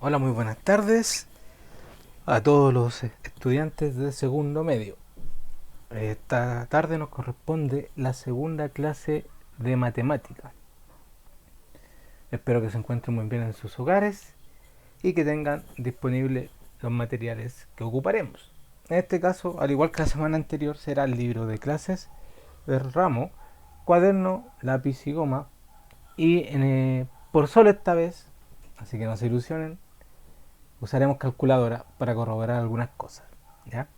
Hola, muy buenas tardes a todos los estudiantes de segundo medio. Esta tarde nos corresponde la segunda clase de matemática. Espero que se encuentren muy bien en sus hogares y que tengan disponibles los materiales que ocuparemos. En este caso, al igual que la semana anterior, será el libro de clases del ramo, cuaderno, lápiz y goma. Y por solo esta vez, así que no se ilusionen, usaremos calculadora para corroborar algunas cosas. ¿Ya?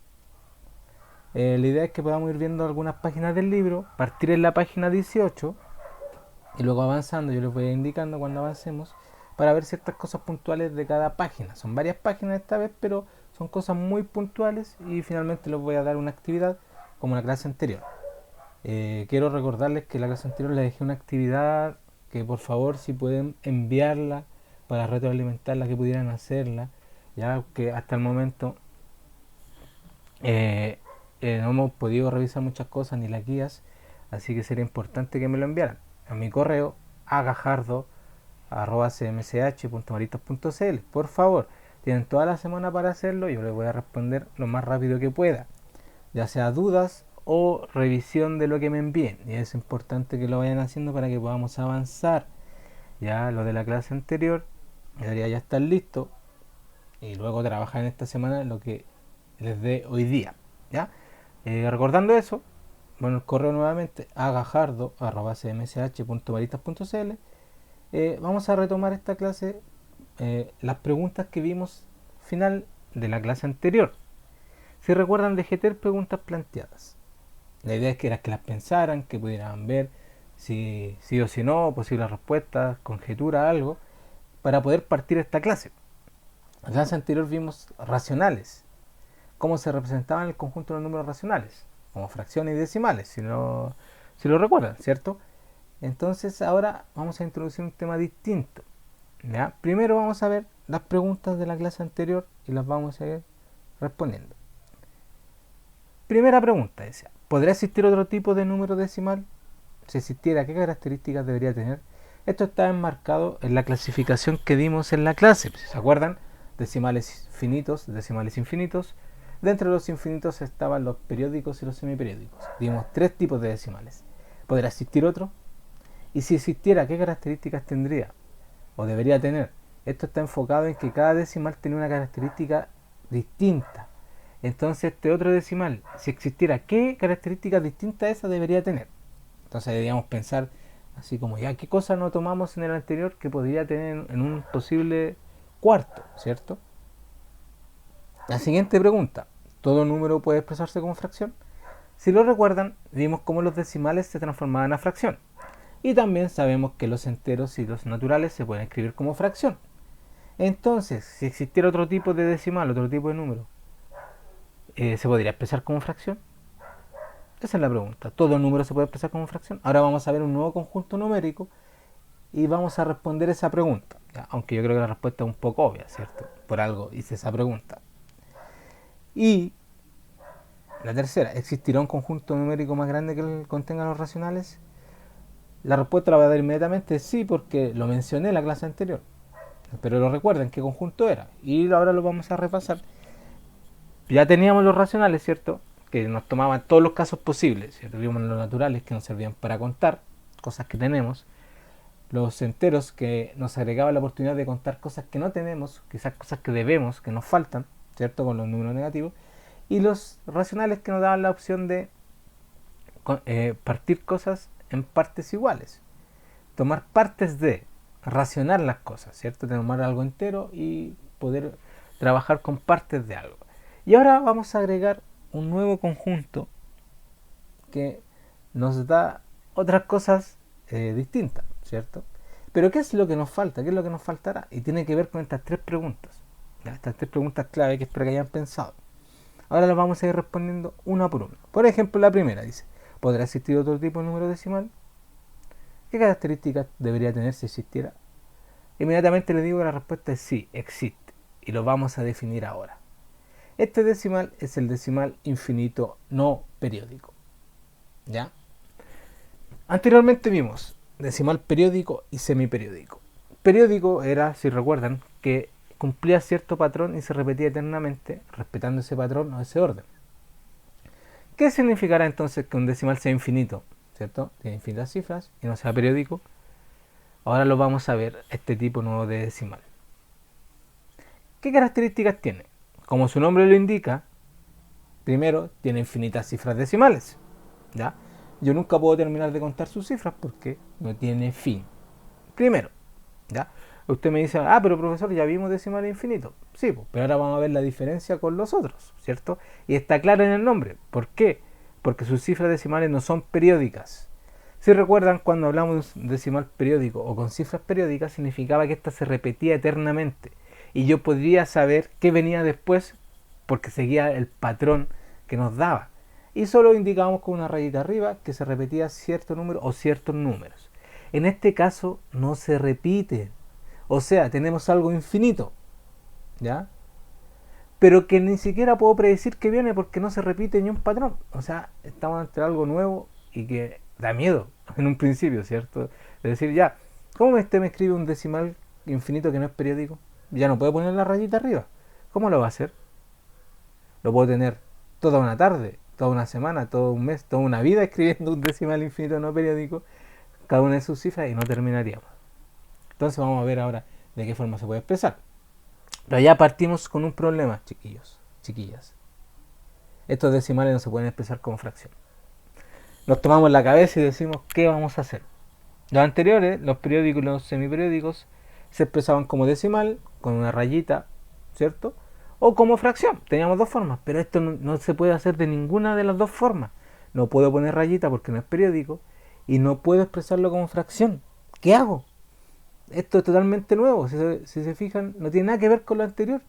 La idea es que podamos ir viendo algunas páginas del libro, partir en la página 18 y luego avanzando. Yo les voy a ir indicando cuando avancemos para ver ciertas cosas puntuales de cada página. Son varias páginas esta vez, pero son cosas muy puntuales y finalmente les voy a dar una actividad como la clase anterior. Quiero recordarles que la clase anterior les dejé una actividad que por favor si pueden enviarla para retroalimentarla, que pudieran hacerla, ya que hasta el momento eh, no hemos podido revisar muchas cosas ni las guías, así que sería importante que me lo enviaran a mi correo agajardo@cmch.maristas.cl. Por favor, tienen toda la semana para hacerlo, yo les voy a responder lo más rápido que pueda, ya sea dudas o revisión de lo que me envíen, y es importante que lo vayan haciendo para que podamos avanzar. Ya lo de la clase anterior debería ya estar listo y luego trabajar en esta semana lo que les dé hoy día. ¿Ya? Recordando eso, bueno, el correo nuevamente agajardo@cmsh.maristas.cl. Vamos a retomar esta clase, las preguntas que vimos final de la clase anterior. Si recuerdan, dejé tres preguntas planteadas. La idea es que era que las pensaran, que pudieran ver si sí o si no, posibles respuestas, conjetura, algo, para poder partir esta clase. En la clase anterior vimos racionales, cómo se representaban el conjunto de los números racionales, como fracciones y decimales, si lo recuerdan, ¿cierto? Entonces ahora vamos a introducir un tema distinto. ¿Ya? Primero vamos a ver las preguntas de la clase anterior y las vamos a ir respondiendo. Primera pregunta, decía, ¿podría existir otro tipo de número decimal? Si existiera, ¿qué características debería tener? Esto está enmarcado en la clasificación que dimos en la clase. Si se acuerdan, decimales finitos, decimales infinitos. Dentro de los infinitos estaban los periódicos y los semiperiódicos. Dimos tres tipos de decimales. ¿Podrá existir otro? Y si existiera, ¿qué características tendría? O debería tener. Esto está enfocado en que cada decimal tiene una característica distinta. Entonces este otro decimal, si existiera, ¿qué características distintas a esa debería tener? Entonces deberíamos pensar así como, ya, ¿qué cosa no tomamos en el anterior que podría tener en un posible cuarto, ¿cierto? La siguiente pregunta, ¿todo número puede expresarse como fracción? Si lo recuerdan, vimos cómo los decimales se transformaban a fracción. Y también sabemos que los enteros y los naturales se pueden escribir como fracción. Entonces, si existiera otro tipo de decimal, otro tipo de número, ¿se podría expresar como fracción? Esa es la pregunta. ¿Todo número se puede expresar como fracción? Ahora vamos a ver un nuevo conjunto numérico y vamos a responder esa pregunta. ¿Ya? Aunque yo creo que la respuesta es un poco obvia, ¿cierto? Por algo hice esa pregunta. Y la tercera, ¿existirá un conjunto numérico más grande que contenga los racionales? La respuesta la voy a dar inmediatamente sí, porque lo mencioné en la clase anterior. Pero lo recuerden qué conjunto era. Y ahora lo vamos a repasar. Ya teníamos los racionales, ¿cierto? Que nos tomaban todos los casos posibles, ¿cierto? Vimos los naturales que nos servían para contar cosas que tenemos, los enteros que nos agregaban la oportunidad de contar cosas que no tenemos, quizás cosas que debemos, que nos faltan, ¿cierto? Con los números negativos, y los racionales que nos daban la opción de partir cosas en partes iguales, tomar partes de, racionar las cosas, ¿cierto? Tomar algo entero y poder trabajar con partes de algo. Y ahora vamos a agregar un nuevo conjunto que nos da otras cosas distintas, ¿cierto? Pero ¿qué es lo que nos falta? ¿Qué es lo que nos faltará? Y tiene que ver con estas tres preguntas. ¿Ya? Estas tres preguntas clave que espero que hayan pensado. Ahora las vamos a ir respondiendo una por una. Por ejemplo, la primera dice, ¿podrá existir otro tipo de número decimal? ¿Qué características debería tener si existiera? Inmediatamente le digo que la respuesta es sí, existe. Y lo vamos a definir ahora. Este decimal es el decimal infinito no periódico. ¿Ya? Anteriormente vimos decimal periódico y semiperiódico. Periódico era, si recuerdan, que cumplía cierto patrón y se repetía eternamente, respetando ese patrón o ese orden. ¿Qué significará entonces que un decimal sea infinito? ¿Cierto? Tiene infinitas cifras y no sea periódico. Ahora lo vamos a ver, este tipo nuevo de decimal. ¿Qué características tiene? Como su nombre lo indica, primero tiene infinitas cifras decimales. ¿Ya? Yo nunca puedo terminar de contar sus cifras porque no tiene fin. Primero, ¿ya? Usted me dice, pero profesor, ya vimos decimales infinitos. Sí, pues, pero ahora vamos a ver la diferencia con los otros, ¿cierto? Y está claro en el nombre. ¿Por qué? Porque sus cifras decimales no son periódicas. Si recuerdan, cuando hablamos de un decimal periódico o con cifras periódicas, significaba que ésta se repetía eternamente. Y yo podría saber qué venía después porque seguía el patrón que nos daba. Y solo indicábamos con una rayita arriba que se repetía cierto número o ciertos números. En este caso no se repite. O sea, tenemos algo infinito, ¿ya? Pero que ni siquiera puedo predecir que viene porque no se repite ni un patrón. O sea, estamos ante algo nuevo y que da miedo en un principio, ¿cierto? Es decir, ya, ¿cómo este me escribe un decimal infinito que no es periódico? Ya no puedo poner la rayita arriba. ¿Cómo lo va a hacer? Lo puedo tener toda una tarde, toda una semana, todo un mes, toda una vida escribiendo un decimal infinito no periódico, cada una de sus cifras, y no terminaríamos. Entonces vamos a ver ahora de qué forma se puede expresar. Pero ya partimos con un problema, chiquillos, chiquillas. Estos decimales no se pueden expresar como fracción. Nos tomamos la cabeza y decimos, ¿qué vamos a hacer? Los anteriores, los periódicos y los semiperiódicos, se expresaban como decimal, con una rayita, ¿cierto? O como fracción. Teníamos dos formas, pero esto no se puede hacer de ninguna de las dos formas. No puedo poner rayita porque no es periódico y no puedo expresarlo como fracción. ¿Qué hago? Esto es totalmente nuevo. Si se fijan, no tiene nada que ver con lo anterior.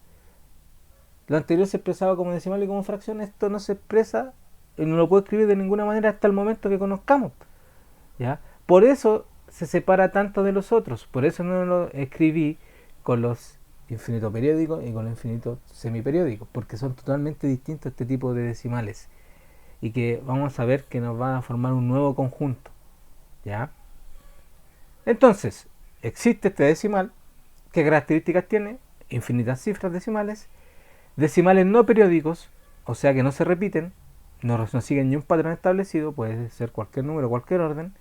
Lo anterior se expresaba como decimal y como fracción. Esto no se expresa y no lo puedo escribir de ninguna manera hasta el momento que conozcamos, ¿ya? Por eso se separa tanto de los otros. Por eso no lo escribí con los infinitos periódicos y con los infinitos semiperiódicos, porque son totalmente distintos este tipo de decimales y que vamos a ver que nos van a formar un nuevo conjunto, ¿ya? Entonces, existe este decimal. ¿Qué características tiene? Infinitas cifras decimales, decimales no periódicos, o sea que no se repiten, no siguen ni un patrón establecido, puede ser cualquier número, cualquier orden,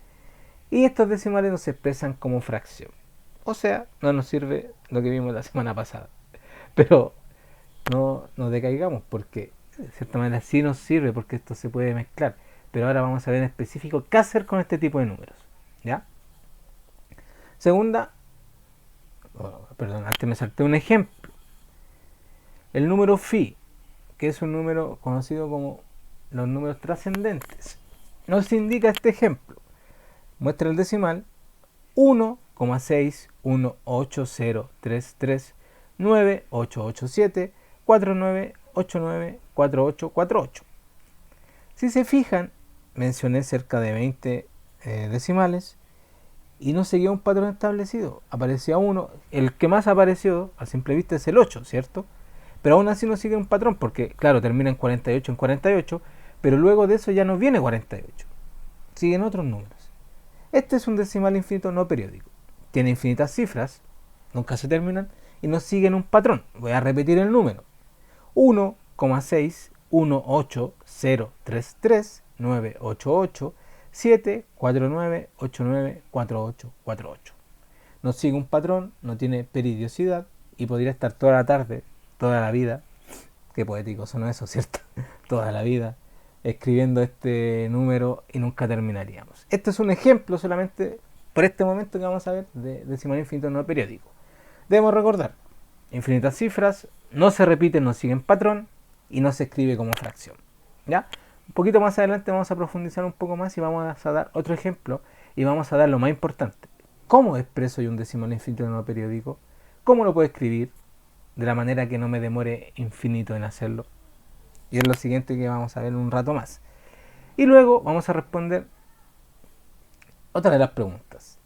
y estos decimales no se expresan como fracción. O sea, no nos sirve lo que vimos la semana pasada. Pero no nos decaigamos porque de cierta manera sí nos sirve porque esto se puede mezclar. Pero ahora vamos a ver en específico qué hacer con este tipo de números, ¿ya? Segunda, antes me salté un ejemplo. El número phi, que es un número conocido como los números trascendentes, nos indica este ejemplo. Muestra el decimal 1,6183398874989894848. Si se fijan, mencioné cerca de 20 decimales y no seguía un patrón establecido. Aparecía uno, el que más apareció a simple vista es el 8, ¿cierto? Pero aún así no sigue un patrón porque, claro, termina en 48 en 48, pero luego de eso ya no viene 48. Siguen otros números. Este es un decimal infinito no periódico. Tiene infinitas cifras, nunca se terminan, y no siguen un patrón. Voy a repetir el número. 1,61803398874989488. No sigue un patrón, no tiene periodicidad y podría estar toda la tarde, toda la vida, qué poético sonó eso, ¿cierto? Toda la vida escribiendo este número y nunca terminaríamos. Este es un ejemplo solamente por este momento que vamos a ver de decimal infinito no periódico. Debemos recordar, infinitas cifras, no se repiten, no siguen patrón y no se escribe como fracción, ¿ya? Un poquito más adelante vamos a profundizar un poco más y vamos a dar otro ejemplo y vamos a dar lo más importante. ¿Cómo expreso yo un decimal infinito no periódico? ¿Cómo lo puedo escribir de la manera que no me demore infinito en hacerlo? Y es lo siguiente que vamos a ver un rato más. Y luego vamos a responder otra de las preguntas.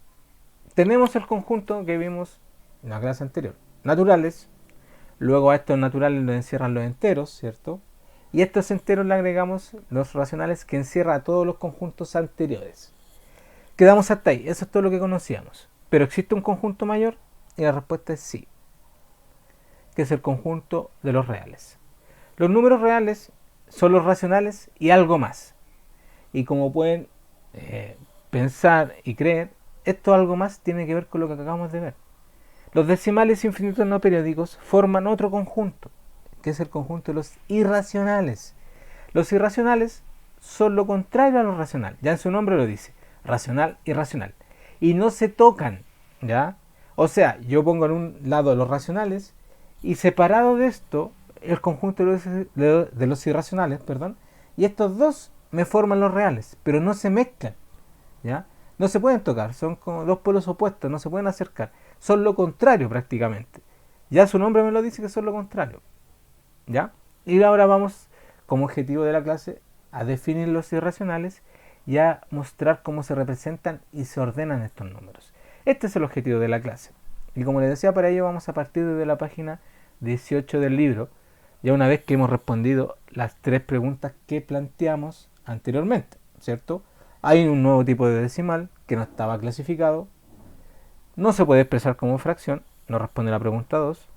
Tenemos el conjunto que vimos en la clase anterior. Naturales. Luego a estos naturales los encierran los enteros, ¿cierto? Y a estos enteros le agregamos los racionales que encierra a todos los conjuntos anteriores. Quedamos hasta ahí. Eso es todo lo que conocíamos. ¿Pero existe un conjunto mayor? Y la respuesta es sí. que es el conjunto de los reales. Los números reales son los racionales y algo más. Y como pueden pensar y creer, esto algo más tiene que ver con lo que acabamos de ver. Los decimales infinitos no periódicos forman otro conjunto, que es el conjunto de los irracionales. Los irracionales son lo contrario a lo racional, ya en su nombre lo dice, racional, irracional. Y no se tocan, ¿ya? O sea, yo pongo en un lado los racionales y separado de esto, el conjunto de los irracionales, perdón, y estos dos me forman los reales, pero no se mezclan, ¿ya? No se pueden tocar, son como dos polos opuestos, no se pueden acercar, son lo contrario prácticamente. Ya su nombre me lo dice que son lo contrario, ¿ya? Y ahora vamos, como objetivo de la clase, a definir los irracionales y a mostrar cómo se representan y se ordenan estos números. Este es el objetivo de la clase. Y como les decía, para ello vamos a partir desde la página 18 del libro, ya una vez que hemos respondido las tres preguntas que planteamos anteriormente, ¿cierto? Hay un nuevo tipo de decimal que no estaba clasificado, no se puede expresar como fracción, nos responde la pregunta 2.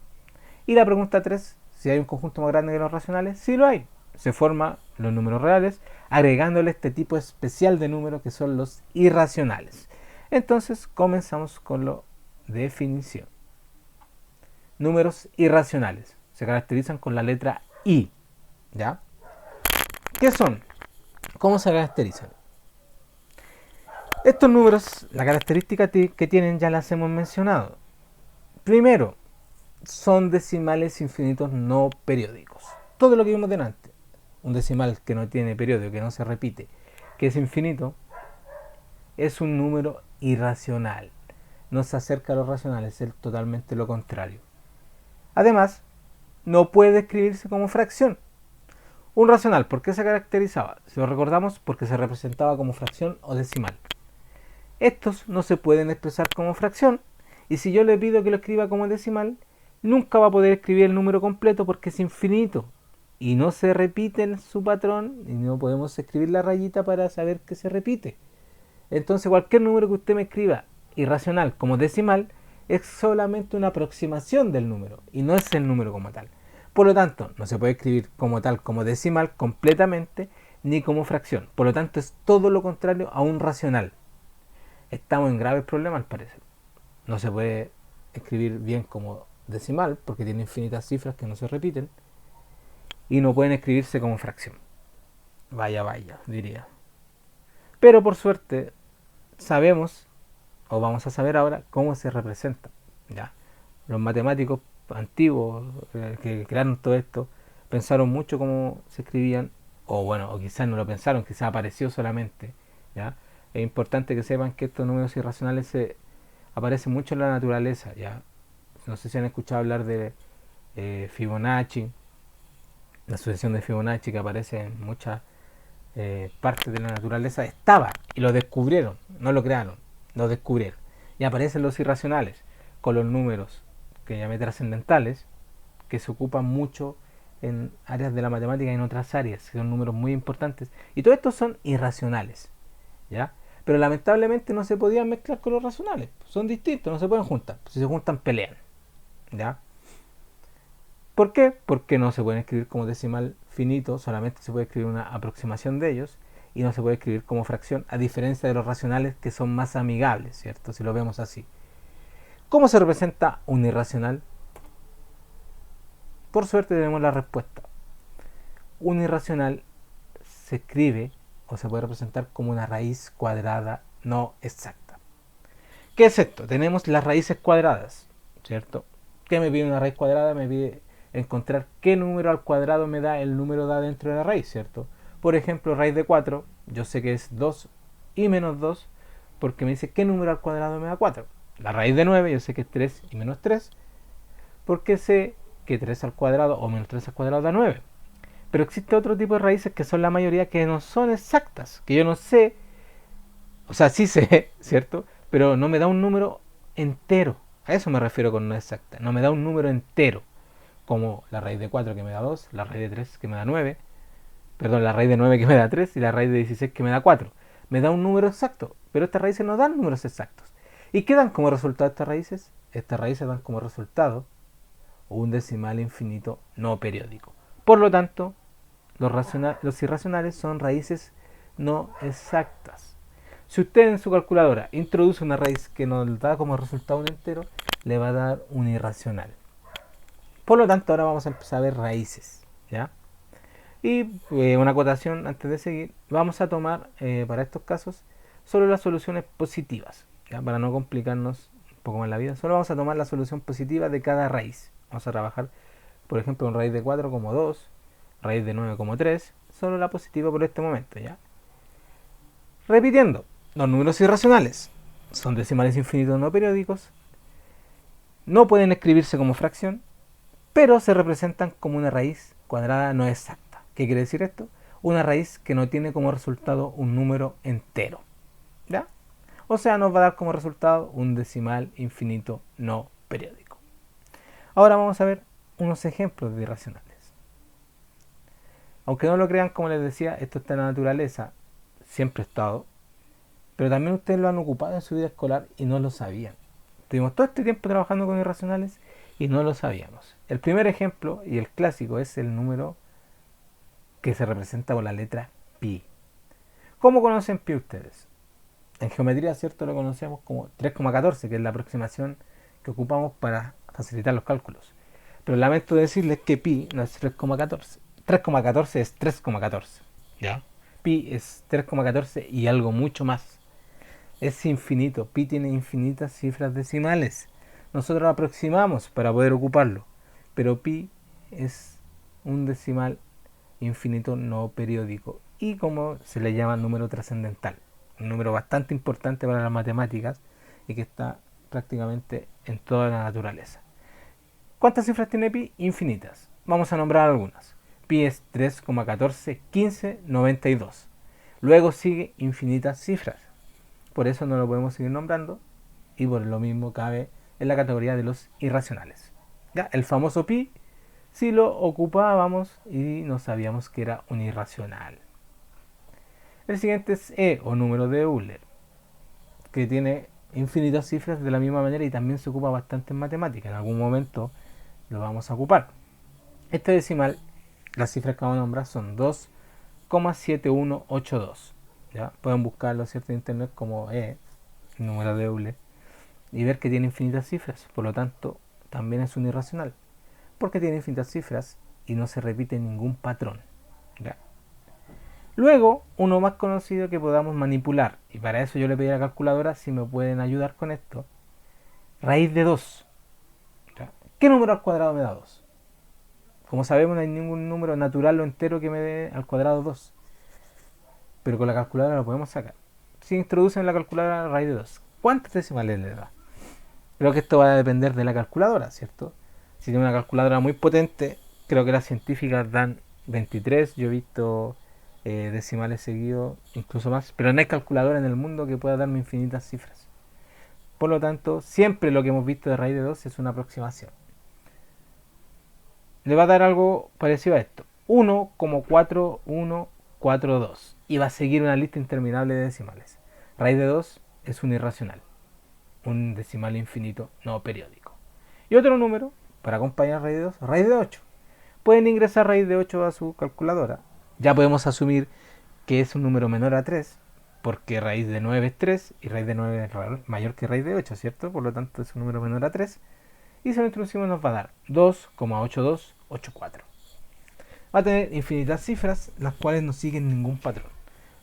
Y la pregunta 3, si hay un conjunto más grande que los racionales, sí lo hay. Se forman los números reales agregándole este tipo especial de números que son los irracionales. Entonces comenzamos con la definición. Números irracionales se caracterizan con la letra I, ¿ya? ¿Qué son? ¿Cómo se caracterizan? Estos números, la característica que tienen ya las hemos mencionado. Primero, son decimales infinitos no periódicos. Todo lo que vimos delante. Un decimal que no tiene periodo, que no se repite, que es infinito, es un número irracional. No se acerca a los racionales, es totalmente lo contrario. Además, no puede escribirse como fracción. Un racional, ¿por qué se caracterizaba? Si lo recordamos, porque se representaba como fracción o decimal. Estos no se pueden expresar como fracción, y si yo le pido que lo escriba como decimal, nunca va a poder escribir el número completo porque es infinito y no se repite en su patrón y no podemos escribir la rayita para saber que se repite. Entonces cualquier número que usted me escriba irracional como decimal es solamente una aproximación del número y no es el número como tal. Por lo tanto, no se puede escribir como tal, como decimal completamente, ni como fracción. Por lo tanto, es todo lo contrario a un racional. Estamos en graves problemas al parecer. No se puede escribir bien como decimal porque tiene infinitas cifras que no se repiten y no pueden escribirse como fracción. Vaya, diría. Pero por suerte sabemos, o vamos a saber ahora, cómo se representa. ¿Ya? Los matemáticos antiguos que crearon todo esto pensaron mucho cómo se escribían, o quizás no lo pensaron, quizás apareció solamente. ¿Ya? Es importante que sepan que estos números irracionales se aparecen mucho en la naturaleza. ¿Ya? No sé si han escuchado hablar de Fibonacci, la sucesión de Fibonacci que aparece en muchas partes de la naturaleza. Estaba y lo descubrieron, no lo crearon, lo descubrieron. Y aparecen los irracionales con los números que llamé trascendentales, que se ocupan mucho en áreas de la matemática y en otras áreas, que son números muy importantes. Y todos estos son irracionales, ¿ya? Pero lamentablemente no se podían mezclar con los racionales. Son distintos, no se pueden juntar. Si se juntan, pelean, ¿ya? ¿Por qué? Porque no se pueden escribir como decimal finito, solamente se puede escribir una aproximación de ellos y no se puede escribir como fracción, a diferencia de los racionales que son más amigables, ¿cierto? Si lo vemos así. ¿Cómo se representa un irracional? Por suerte tenemos la respuesta. Un irracional se escribe o se puede representar como una raíz cuadrada no exacta. ¿Qué es esto? Tenemos las raíces cuadradas, ¿cierto? ¿Qué me pide una raíz cuadrada? Me pide encontrar qué número al cuadrado me da el número da dentro de la raíz, ¿cierto? Por ejemplo, raíz de 4, yo sé que es 2 y menos 2, porque me dice qué número al cuadrado me da 4. La raíz de 9, yo sé que es 3 y menos 3, porque sé que 3 al cuadrado o menos 3 al cuadrado da 9. Pero existe otro tipo de raíces que son la mayoría que no son exactas, que yo no sé, o sea, sí sé, ¿cierto? Pero no me da un número entero. A eso me refiero con no exacta. No me da un número entero, como la raíz de 4 que me da 2, la raíz de 3 que me da 9, perdón, la raíz de 9 que me da 3 y la raíz de 16 que me da 4. Me da un número exacto, pero estas raíces no dan números exactos. ¿Y qué dan como resultado estas raíces? Estas raíces dan como resultado o un decimal infinito no periódico. Por lo tanto, los irracionales son raíces no exactas. Si usted en su calculadora introduce una raíz que nos da como resultado un entero, le va a dar un irracional. Por lo tanto, ahora vamos a empezar a ver raíces, ¿ya? Y una acotación antes de seguir, vamos a tomar para estos casos solo las soluciones positivas, ¿ya? Para no complicarnos un poco más la vida, solo vamos a tomar la solución positiva de cada raíz. Vamos a trabajar, por ejemplo, con raíz de 4 como 2, raíz de 9 como 3, solo la positiva por este momento, ¿ya? Repitiendo, los números irracionales son decimales infinitos no periódicos, no pueden escribirse como fracción, pero se representan como una raíz cuadrada no exacta. ¿Qué quiere decir esto? Una raíz que no tiene como resultado un número entero, ¿ya? O sea, nos va a dar como resultado un decimal infinito no periódico. Ahora vamos a ver unos ejemplos de irracionales. Aunque no lo crean, como les decía, esto está en la naturaleza, siempre ha estado, pero también ustedes lo han ocupado en su vida escolar y no lo sabían. Tuvimos todo este tiempo trabajando con irracionales y no lo sabíamos. El primer ejemplo y el clásico es el número que se representa con la letra pi. ¿Cómo conocen pi ustedes? En geometría, ¿cierto? Lo conocemos como 3,14, que es la aproximación que ocupamos para facilitar los cálculos. Pero lamento decirles que pi no es 3,14. 3,14 es 3,14. ¿Ya? Pi es 3,14 y algo mucho más. Es infinito. Pi tiene infinitas cifras decimales. Nosotros lo aproximamos para poder ocuparlo. Pero pi es un decimal infinito no periódico. Y como se le llama número trascendental. Un número bastante importante para las matemáticas y que está prácticamente en toda la naturaleza. ¿Cuántas cifras tiene pi? Infinitas. Vamos a nombrar algunas. Pi es 3,141592. Luego sigue infinitas cifras. Por eso no lo podemos seguir nombrando y por lo mismo cabe en la categoría de los irracionales. ¿Ya? El famoso pi, si lo ocupábamos y no sabíamos que era un irracional. El siguiente es e o número de Euler, que tiene infinitas cifras de la misma manera y también se ocupa bastante en matemáticas. En algún momento lo vamos a ocupar. Este decimal, las cifras que vamos a nombrar son 2,7182. ¿Ya? Pueden buscarlo, ¿cierto?, en internet como número de Euler, y ver que tiene infinitas cifras. Por lo tanto, también es un irracional, porque tiene infinitas cifras y no se repite ningún patrón. ¿Ya? Luego, uno más conocido que podamos manipular, y para eso yo le pedí a la calculadora si me pueden ayudar con esto. Raíz de 2. ¿Ya? ¿Qué número al cuadrado me da 2? Como sabemos, no hay ningún número natural o entero que me dé al cuadrado 2. Pero con la calculadora lo podemos sacar. Si introducen en la calculadora raíz de 2, ¿cuántos decimales le da? Creo que esto va a depender de la calculadora, ¿cierto? Si tiene una calculadora muy potente, creo que las científicas dan 23. Yo he visto decimales seguidos, incluso más. Pero no hay calculadora en el mundo que pueda darme infinitas cifras. Por lo tanto, siempre lo que hemos visto de raíz de 2 es una aproximación. Le va a dar algo parecido a esto. 1,4142. Y va a seguir una lista interminable de decimales. Raíz de 2 es un irracional. Un decimal infinito no periódico. Y otro número, para acompañar raíz de 2, raíz de 8. Pueden ingresar raíz de 8 a su calculadora. Ya podemos asumir que es un número menor a 3, porque raíz de 9 es 3 y raíz de 9 es mayor que raíz de 8, ¿cierto? Por lo tanto es un número menor a 3. Y si lo introducimos nos va a dar 2,8284. Va a tener infinitas cifras, las cuales no siguen ningún patrón,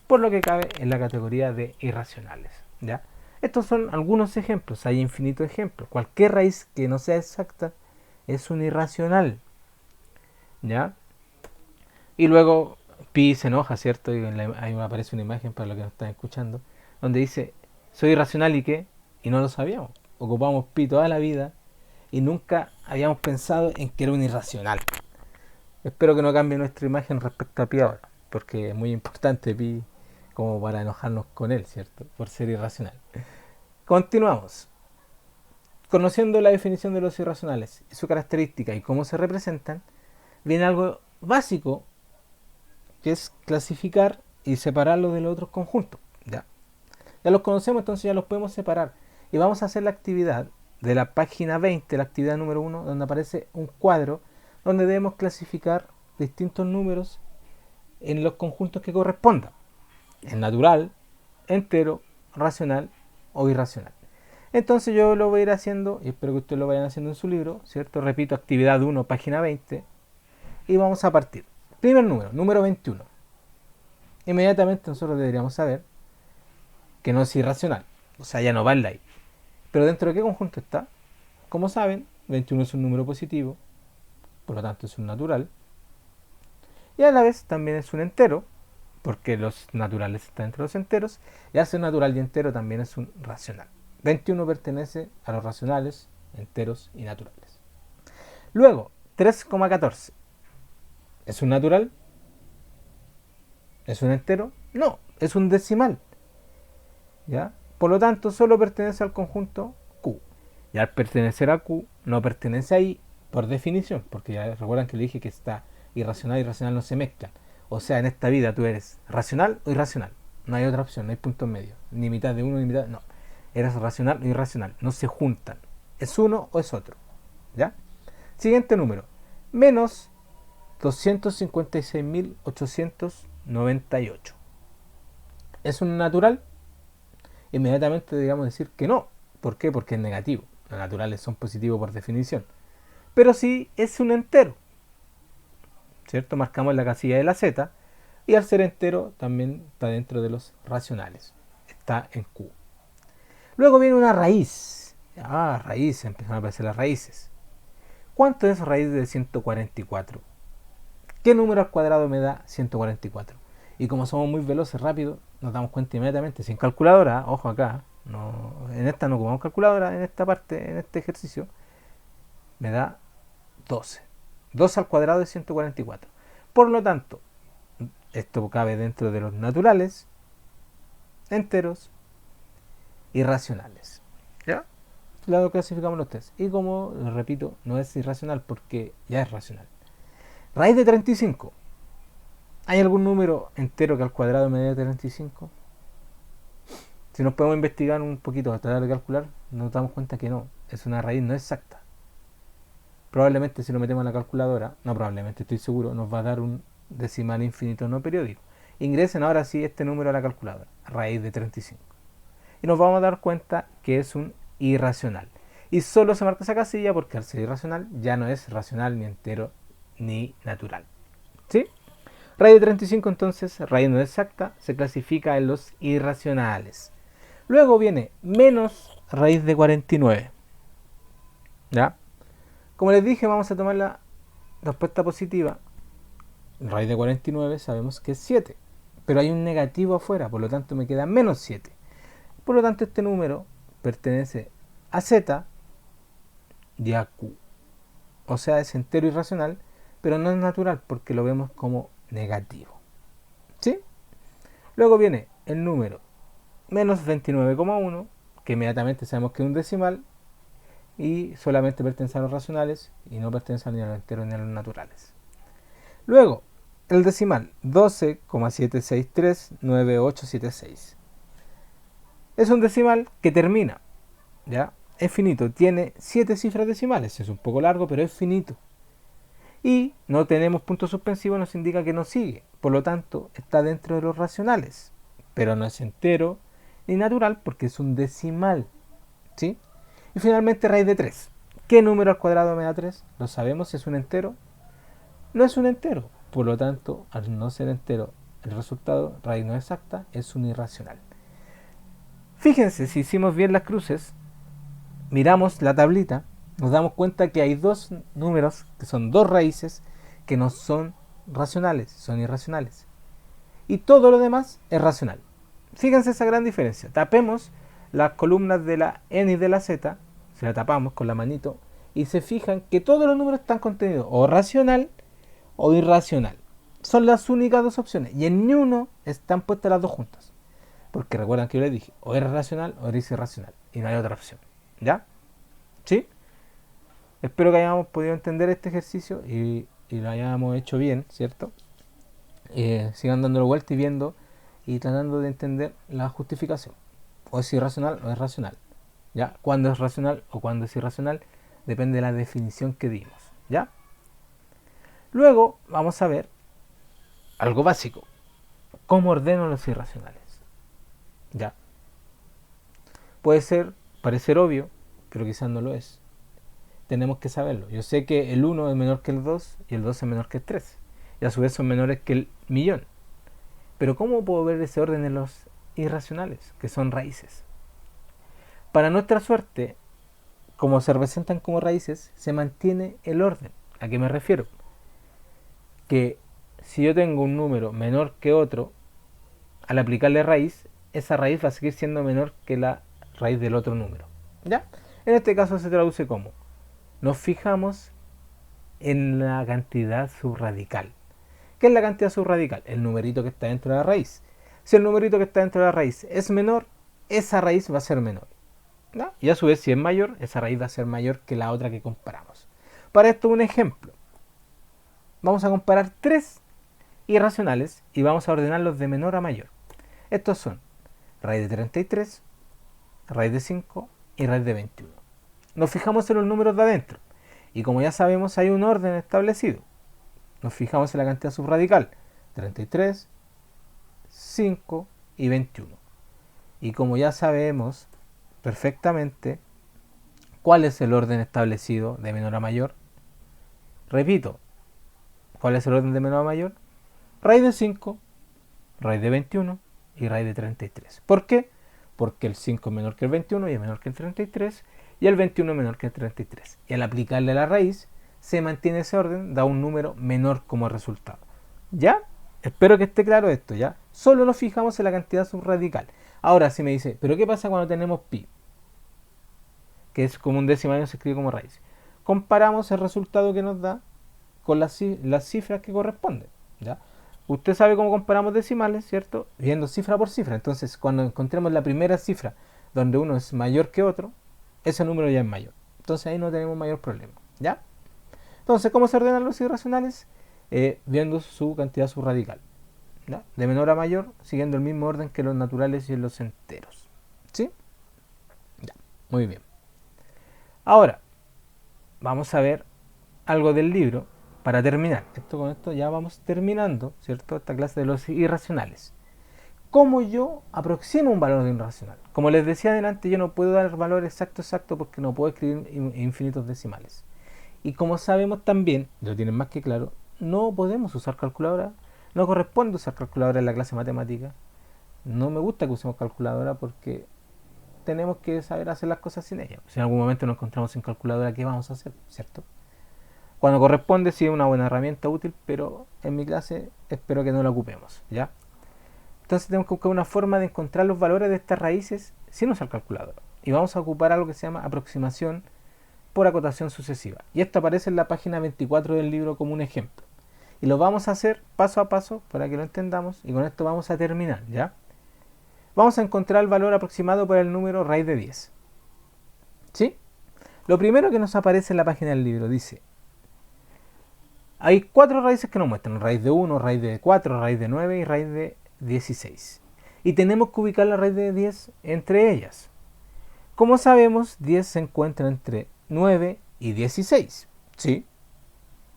por lo que cabe en la categoría de irracionales. ¿Ya? Estos son algunos ejemplos, hay infinitos ejemplos. Cualquier raíz que no sea exacta es un irracional. ¿Ya? Y luego pi se enoja, ¿cierto? Y ahí me aparece una imagen para los que nos están escuchando, donde dice, soy irracional y qué, y no lo sabíamos. Ocupamos pi toda la vida y nunca habíamos pensado en que era un irracional. Espero que no cambie nuestra imagen respecto a pi ahora, porque es muy importante pi como para enojarnos con él, ¿cierto? Por ser irracional. Continuamos. Conociendo la definición de los irracionales y su característica y cómo se representan, viene algo básico, que es clasificar y separarlo de los otros conjuntos. Ya los conocemos, entonces ya los podemos separar. Y vamos a hacer la actividad de la página 20, la actividad número 1, donde aparece un cuadro donde debemos clasificar distintos números en los conjuntos que correspondan. El natural, entero, racional o irracional. Entonces yo lo voy a ir haciendo, y espero que ustedes lo vayan haciendo en su libro, ¿cierto? Repito, actividad 1, página 20, y vamos a partir. Primer número, número 21. Inmediatamente nosotros deberíamos saber que no es irracional, o sea, ya no va en la I. Pero ¿dentro de qué conjunto está? Como saben, 21 es un número positivo, por lo tanto es un natural, y a la vez también es un entero, porque los naturales están entre los enteros, y al ser natural y entero también es un racional. 21 pertenece a los racionales, enteros y naturales. Luego, 3,14. ¿Es un natural? ¿Es un entero? No, es un decimal. ¿Ya? Por lo tanto, solo pertenece al conjunto Q. Y al pertenecer a Q, no pertenece a I por definición, porque ya recuerdan que le dije que está irracional y irracional no se mezclan. O sea, en esta vida tú eres racional o irracional. No hay otra opción, no hay punto en medio. Ni mitad de uno ni mitad, no. Eres racional o irracional, no se juntan. Es uno o es otro. ¿Ya? Siguiente número. Menos 256.898. ¿Es un natural? Inmediatamente digamos decir que no. ¿Por qué? Porque es negativo. Los naturales son positivos por definición. Pero sí es un entero. ¿Cierto? Marcamos la casilla de la Z. Y al ser entero también está dentro de los racionales. Está en Q. Luego viene una raíz. Raíz, empiezan a aparecer las raíces. ¿Cuánto es raíz de 144? ¿Qué número al cuadrado me da 144? Y como somos muy veloces, rápido, nos damos cuenta inmediatamente. Sin calculadora, ojo acá, en esta no ocupamos calculadora, en esta parte, en este ejercicio, me da 12. 2 al cuadrado de 144. Por lo tanto, esto cabe dentro de los naturales, enteros y racionales. ¿Ya? Lo clasificamos los tres. Y como, repito, no es irracional porque ya es racional. Raíz de 35. ¿Hay algún número entero que al cuadrado me dé 35? Si nos podemos investigar un poquito a tratar de calcular, nos damos cuenta que no. Es una raíz no exacta. Probablemente si lo metemos en la calculadora, no probablemente, estoy seguro, nos va a dar un decimal infinito no periódico. Ingresen ahora sí este número a la calculadora. Raíz de 35. Y nos vamos a dar cuenta que es un irracional. Y solo se marca esa casilla porque al ser irracional ya no es racional ni entero ni natural. ¿Sí? Raíz de 35 entonces, raíz no exacta, se clasifica en los irracionales. Luego viene menos raíz de 49. ¿Ya? Como les dije, vamos a tomar la respuesta positiva. Raíz de 49 sabemos que es 7. Pero hay un negativo afuera, por lo tanto me queda menos 7. Por lo tanto este número pertenece a Z y a Q. O sea, es entero irracional, pero no es natural porque lo vemos como negativo. ¿Sí? Luego viene el número menos 29,1, que inmediatamente sabemos que es un decimal y solamente pertenece a los racionales y no pertenece ni a los enteros ni a los naturales. Luego, el decimal 12,7639876. Es un decimal que termina, ¿ya? Es finito, tiene 7 cifras decimales, es un poco largo, pero es finito. Y no tenemos punto suspensivo, nos indica que no sigue, por lo tanto está dentro de los racionales, pero no es entero ni natural porque es un decimal, ¿sí? Y finalmente raíz de 3. ¿Qué número al cuadrado me da 3? Lo sabemos, es un entero. No es un entero, por lo tanto, al no ser entero, el resultado, raíz no exacta, es un irracional. Fíjense, si hicimos bien las cruces, miramos la tablita, nos damos cuenta que hay dos números, que son dos raíces, que no son racionales, son irracionales. Y todo lo demás es racional. Fíjense esa gran diferencia. Tapemos las columnas de la N y de la Z, se la tapamos con la manito, y se fijan que todos los números están contenidos o racional o irracional. Son las únicas dos opciones, y en ni uno están puestas las dos juntas. Porque recuerdan que yo les dije, o eres racional o eres irracional, y no hay otra opción. ¿Ya? ¿Sí? Espero que hayamos podido entender este ejercicio y lo hayamos hecho bien, ¿cierto? Sigan dándole vuelta y viendo y tratando de entender la justificación. O es irracional o es racional. ¿Ya? Cuándo es racional o cuándo es irracional depende de la definición que dimos. ¿Ya? Luego vamos a ver algo básico. ¿Cómo ordeno los irracionales? ¿Ya? Puede parecer obvio, pero quizás no lo es. Tenemos que saberlo. Yo sé que el 1 es menor que el 2 y el 2 es menor que el 3. Y a su vez son menores que el millón. Pero ¿cómo puedo ver ese orden en los irracionales, que son raíces? Para nuestra suerte, como se representan como raíces, se mantiene el orden. ¿A qué me refiero? Que si yo tengo un número menor que otro, al aplicarle raíz, esa raíz va a seguir siendo menor que la raíz del otro número. ¿Ya? En este caso se traduce como: nos fijamos en la cantidad subradical. ¿Qué es la cantidad subradical? El numerito que está dentro de la raíz. Si el numerito que está dentro de la raíz es menor, esa raíz va a ser menor, ¿no? Y a su vez, si es mayor, esa raíz va a ser mayor que la otra que comparamos. Para esto, un ejemplo. Vamos a comparar tres irracionales y vamos a ordenarlos de menor a mayor. Estos son raíz de 33, raíz de 5 y raíz de 21. Nos fijamos en los números de adentro y como ya sabemos hay un orden establecido. Nos fijamos en la cantidad subradical: 33, 5 y 21. Y como ya sabemos perfectamente cuál es el orden establecido de menor a mayor, repito, ¿cuál es el orden de menor a mayor? Raíz de 5, raíz de 21 y raíz de 33. ¿Por qué? Porque el 5 es menor que el 21 y es menor que el 33 y el 21 es menor que el 33. Y al aplicarle la raíz se mantiene ese orden, da un número menor como resultado. ¿Ya? Espero que esté claro esto, ¿ya? Solo nos fijamos en la cantidad subradical. Ahora, si me dice, ¿pero qué pasa cuando tenemos pi? Que es como un decimal y se escribe como raíz. Comparamos el resultado que nos da con las cifras que corresponden, ¿ya? Usted sabe cómo comparamos decimales, ¿cierto? Viendo cifra por cifra. Entonces, cuando encontremos la primera cifra donde uno es mayor que otro, ese número ya es mayor. Entonces ahí no tenemos mayor problema, ¿ya? Entonces, ¿cómo se ordenan los irracionales? Viendo su cantidad subradical, ¿ya? De menor a mayor, siguiendo el mismo orden que los naturales y los enteros. ¿Sí? Ya, muy bien. Ahora, vamos a ver algo del libro para terminar. Con esto ya vamos terminando, ¿cierto? Esta clase de los irracionales. ¿Cómo yo aproximo un valor de un irracional? Como les decía adelante, yo no puedo dar el valor exacto porque no puedo escribir infinitos decimales. Y como sabemos también, lo tienen más que claro, no podemos usar calculadora. No corresponde usar calculadora en la clase matemática. No me gusta que usemos calculadora porque tenemos que saber hacer las cosas sin ella. Si en algún momento nos encontramos sin calculadora, ¿qué vamos a hacer? ¿Cierto? Cuando corresponde sí es una buena herramienta útil, pero en mi clase espero que no la ocupemos, ¿ya? Entonces tenemos que buscar una forma de encontrar los valores de estas raíces sin usar calculadora. Y vamos a ocupar algo que se llama aproximación por acotación sucesiva. Y esto aparece en la página 24 del libro como un ejemplo. Y lo vamos a hacer paso a paso para que lo entendamos y con esto vamos a terminar, ¿ya? Vamos a encontrar el valor aproximado para el número raíz de 10. ¿Sí? Lo primero que nos aparece en la página del libro dice: hay cuatro raíces que nos muestran: raíz de 1, raíz de 4, raíz de 9 y raíz de 16. Y tenemos que ubicar la raíz de 10 entre ellas. Como sabemos, 10 se encuentra entre 9 y 16. ¿Sí?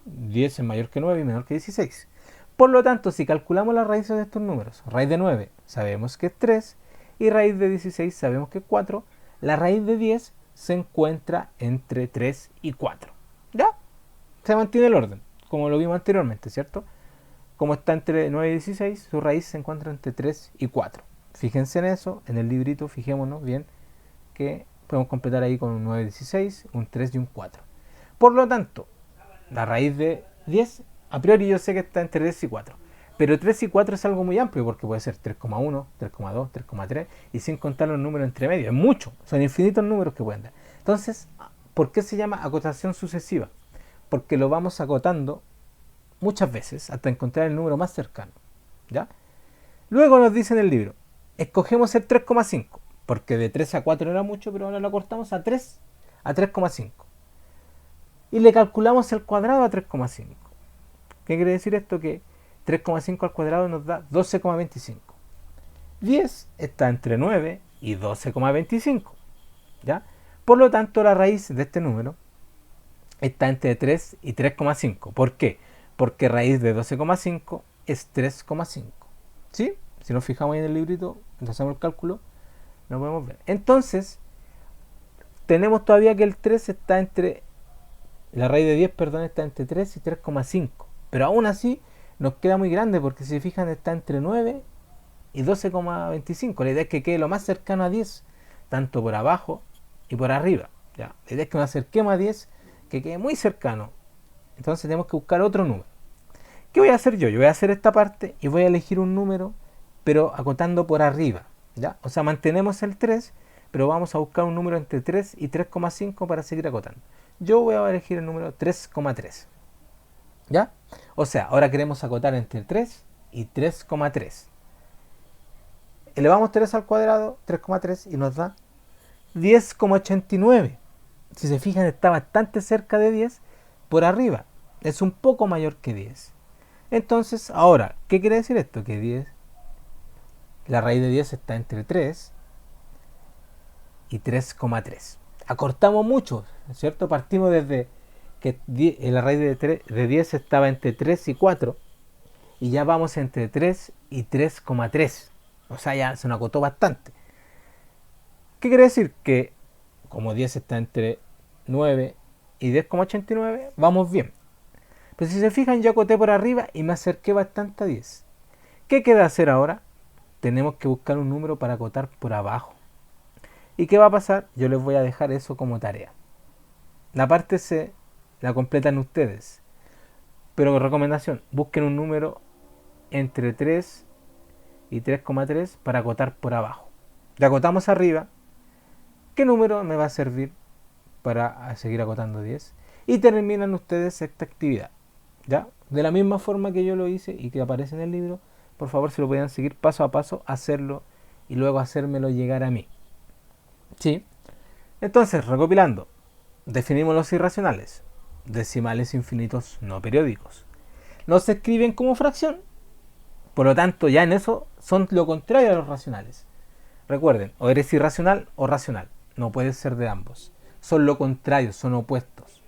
10 es mayor que 9 y menor que 16. Por lo tanto, si calculamos las raíces de estos números, raíz de 9 sabemos que es 3 y raíz de 16 sabemos que es 4, la raíz de 10 se encuentra entre 3 y 4. ¿Ya? Se mantiene el orden, como lo vimos anteriormente, ¿cierto? Como está entre 9 y 16, su raíz se encuentra entre 3 y 4. Fíjense en eso, en el librito, fijémonos bien que podemos completar ahí con un 9 y 16, un 3 y un 4. Por lo tanto, la raíz de 10, a priori yo sé que está entre 3 y 4. Pero 3 y 4 es algo muy amplio porque puede ser 3,1, 3,2, 3,3 y sin contar los números entre medio. Es mucho, son infinitos números que pueden dar. Entonces, ¿por qué se llama acotación sucesiva? Porque lo vamos acotando muchas veces hasta encontrar el número más cercano, ¿ya? Luego nos dice en el libro, escogemos el 3,5 porque de 3 a 4 era mucho, pero ahora lo cortamos a 3, a 3,5 y le calculamos el cuadrado a 3,5. ¿Qué quiere decir esto? Que 3,5 al cuadrado nos da 12,25. 10 está entre 9 y 12,25, ¿ya? Por lo tanto, la raíz de este número está entre 3 y 3,5. ¿Por qué? Porque raíz de 12,5 es 3,5. ¿Sí? Si nos fijamos ahí en el librito, entonces hacemos el cálculo, lo podemos ver. Entonces, tenemos todavía que el 3 está entre, la raíz de 10, perdón, está entre 3 y 3,5. Pero aún así nos queda muy grande porque si se fijan está entre 9 y 12,25. La idea es que quede lo más cercano a 10, tanto por abajo y por arriba. ¿Ya? La idea es que nos acerquemos a 10, que quede muy cercano. Entonces tenemos que buscar otro número. ¿Qué voy a hacer yo? Yo voy a hacer esta parte y voy a elegir un número, pero acotando por arriba. ¿Ya? O sea, mantenemos el 3, pero vamos a buscar un número entre 3 y 3,5 para seguir acotando. Yo voy a elegir el número 3,3. ¿Ya? O sea, ahora queremos acotar entre 3 y 3,3. Elevamos 3 al cuadrado, 3,3, y nos da 10,89. Si se fijan, está bastante cerca de 10 por arriba. Es un poco mayor que 10. Entonces, ahora, ¿qué quiere decir esto? Que 10, la raíz de 10 está entre 3 y 3,3. Acortamos mucho, ¿cierto? Partimos desde que la raíz de 10 estaba entre 3 y 4 y ya vamos entre 3 y 3,3. O sea, ya se nos acotó bastante. ¿Qué quiere decir? Que como 10 está entre 9 y 10,89, vamos bien. Pero si se fijan, yo acoté por arriba y me acerqué bastante a 10. ¿Qué queda hacer ahora? Tenemos que buscar un número para acotar por abajo. ¿Y qué va a pasar? Yo les voy a dejar eso como tarea. La parte C la completan ustedes. Pero recomendación, busquen un número entre 3 y 3,3 para acotar por abajo. Ya acotamos arriba. ¿Qué número me va a servir para seguir acotando 10? Y terminan ustedes esta actividad. ¿Ya? De la misma forma que yo lo hice y que aparece en el libro, por favor, si lo pueden seguir paso a paso, hacerlo y luego hacérmelo llegar a mí. ¿Sí? Entonces, recopilando, definimos los irracionales, decimales infinitos no periódicos. No se escriben como fracción, por lo tanto, ya en eso son lo contrario a los racionales. Recuerden, o eres irracional o racional, no puedes ser de ambos. Son lo contrario, son opuestos.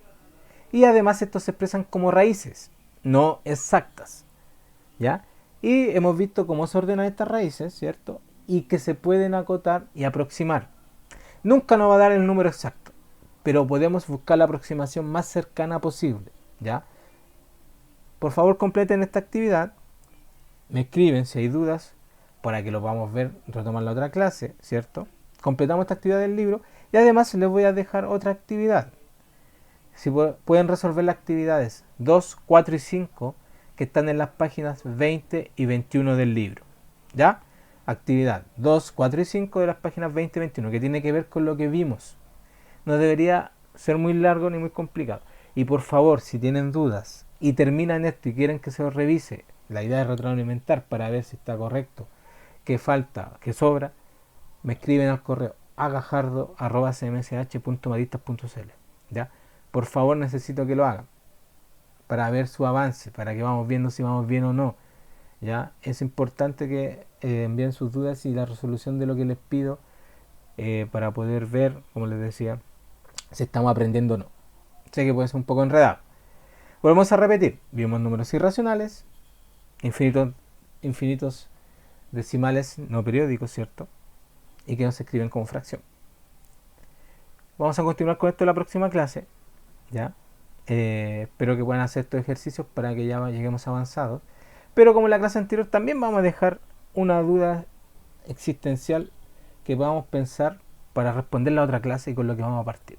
Y además estos se expresan como raíces, no exactas. ¿Ya? Y hemos visto cómo se ordenan estas raíces, ¿cierto? Y que se pueden acotar y aproximar. Nunca nos va a dar el número exacto, pero podemos buscar la aproximación más cercana posible. ¿Ya? Por favor, completen esta actividad. Me escriben si hay dudas para que lo podamos ver, retomar la otra clase, ¿cierto? Completamos esta actividad del libro y además les voy a dejar otra actividad. Si pueden resolver las actividades 2, 4 y 5 que están en las páginas 20 y 21 del libro. ¿Ya? Actividad 2, 4 y 5 de las páginas 20 y 21, que tiene que ver con lo que vimos. No debería ser muy largo ni muy complicado. Y por favor, si tienen dudas y terminan esto y quieren que se os revise, la idea es retroalimentar para ver si está correcto, qué falta, qué sobra, me escriben al correo agajardo@cmsh.maristas.cl. ¿Ya? Por favor, necesito que lo hagan para ver su avance, para que vamos viendo si vamos bien o no. ¿Ya? Es importante que envíen sus dudas y la resolución de lo que les pido para poder ver, como les decía, si estamos aprendiendo o no. Sé que puede ser un poco enredado. Volvemos a repetir. Vimos números irracionales, infinitos decimales no periódicos, ¿cierto? Y que no se escriben como fracción. Vamos a continuar con esto en la próxima clase. ¿Ya? Espero que puedan hacer estos ejercicios para que ya lleguemos avanzados. Pero como en la clase anterior, también vamos a dejar una duda existencial que podamos pensar para responder la otra clase y con lo que vamos a partir.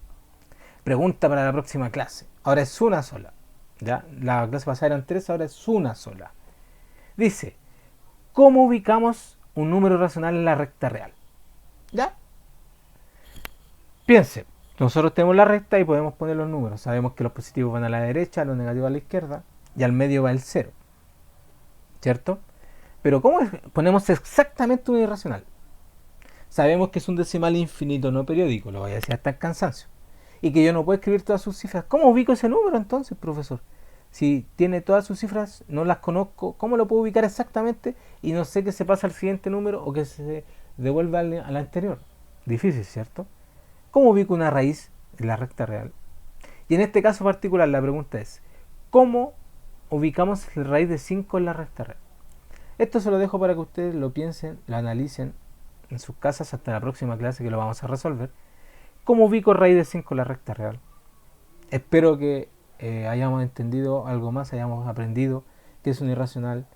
Pregunta para la próxima clase. Ahora es una sola. ¿Ya? La clase pasada eran 3, ahora es una sola. Dice, ¿cómo ubicamos un número racional en la recta real? ¿Ya? Piense, nosotros tenemos la recta y podemos poner los números. Sabemos que los positivos van a la derecha, los negativos a la izquierda y al medio va el 0. ¿Cierto? Pero ¿cómo ponemos exactamente un irracional? Sabemos que es un decimal infinito no periódico, lo voy a decir hasta el cansancio. Y que yo no puedo escribir todas sus cifras. ¿Cómo ubico ese número entonces, profesor? Si tiene todas sus cifras, no las conozco, ¿cómo lo puedo ubicar exactamente? Y no sé que se pasa al siguiente número o que se devuelva al anterior. Difícil, ¿cierto? ¿Cómo ubico una raíz en la recta real? Y en este caso particular la pregunta es, ¿cómo ubicamos la raíz de 5 en la recta real? Esto se lo dejo para que ustedes lo piensen, lo analicen en sus casas hasta la próxima clase que lo vamos a resolver. ¿Cómo ubico raíz de 5 en la recta real? Espero que hayamos entendido algo más, hayamos aprendido que es un irracional.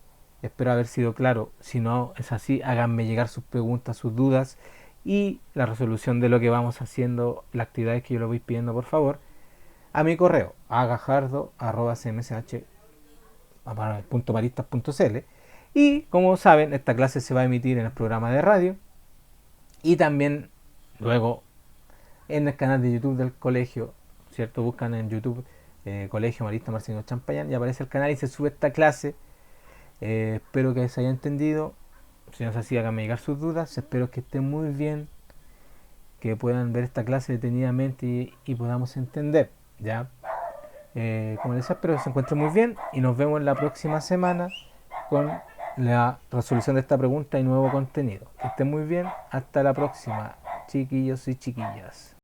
Espero haber sido claro. Si no es así, háganme llegar sus preguntas, sus dudas y la resolución de lo que vamos haciendo, las actividades que yo les voy pidiendo, por favor, a mi correo, agajardo.cmsh.maristas.cl. Y como saben, esta clase se va a emitir en el programa de radio y también luego en el canal de YouTube del colegio, ¿cierto? Buscan en YouTube Colegio Marista Marcelino Champañán y aparece el canal y se sube esta clase. Espero que se haya entendido. Si no es así, háganme llegar sus dudas. Espero que estén muy bien, que puedan ver esta clase detenidamente y podamos entender, ¿ya? Como les decía, espero que se encuentren muy bien y nos vemos la próxima semana con la resolución de esta pregunta y nuevo contenido. Que estén muy bien. Hasta la próxima, chiquillos y chiquillas.